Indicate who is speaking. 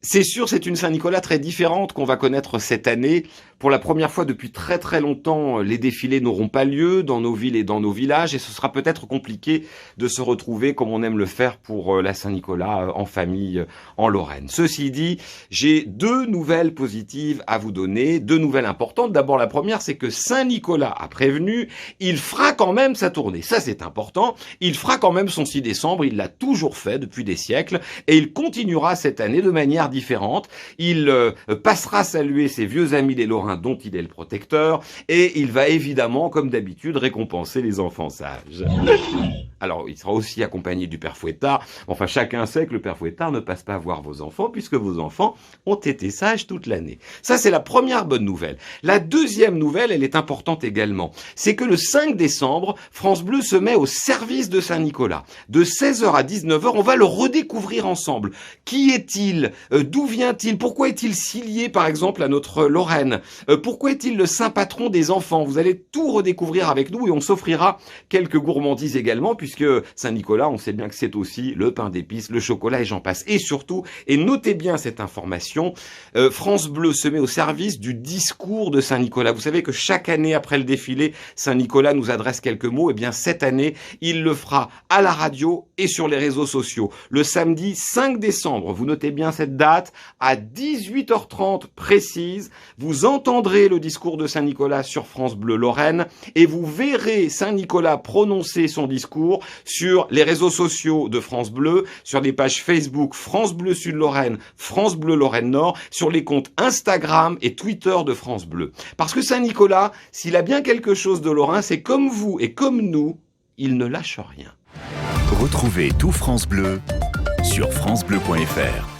Speaker 1: C'est sûr, c'est une Saint-Nicolas très différente qu'on va connaître cette année. Pour la première fois depuis très très longtemps, les défilés n'auront pas lieu dans nos villes et dans nos villages et ce sera peut-être compliqué de se retrouver comme on aime le faire pour la Saint-Nicolas en famille en Lorraine. Ceci dit, j'ai deux nouvelles positives à vous donner, deux nouvelles importantes. D'abord, la première, c'est que Saint-Nicolas a prévenu, il fera quand même sa tournée. Ça, c'est important. Il fera quand même son 6 décembre. Il l'a toujours fait depuis des siècles et il continuera cette année de manière différente. Il passera saluer ses vieux amis les Lorrains dont il est le protecteur et il va évidemment, comme d'habitude, récompenser les enfants sages. Alors, il sera aussi accompagné du père Fouettard. Enfin, chacun sait que le père Fouettard ne passe pas voir vos enfants puisque vos enfants ont été sages toute l'année. Ça, c'est la première bonne nouvelle. La deuxième nouvelle, elle est importante également. C'est que le 5 décembre, France Bleu se met au service de Saint-Nicolas. De 16h à 19h, on va le redécouvrir ensemble. Qui est-il ? D'où vient-il ? Pourquoi est-il si lié, par exemple, à notre Lorraine ? Pourquoi est-il le saint patron des enfants ? Vous allez tout redécouvrir avec nous et on s'offrira quelques gourmandises également, puisque Saint-Nicolas, on sait bien que c'est aussi le pain d'épices, le chocolat et j'en passe. Et surtout, et notez bien cette information, France Bleu se met au service du discours de Saint-Nicolas. Vous savez que chaque année après le défilé, Saint-Nicolas nous adresse quelques mots. Et bien cette année, il le fera à la radio et sur les réseaux sociaux. Le samedi 5 décembre, vous notez bien cette date, à 18h30 précise, vous entendrez le discours de Saint-Nicolas sur France Bleu Lorraine et vous verrez Saint-Nicolas prononcer son discours sur les réseaux sociaux de France Bleu, sur les pages Facebook France Bleu Sud Lorraine, France Bleu Lorraine Nord, sur les comptes Instagram et Twitter de France Bleu. Parce que Saint-Nicolas, s'il a bien quelque chose de lorrain, c'est comme vous et comme nous, il ne lâche rien.
Speaker 2: Retrouvez tout France Bleu sur francebleu.fr.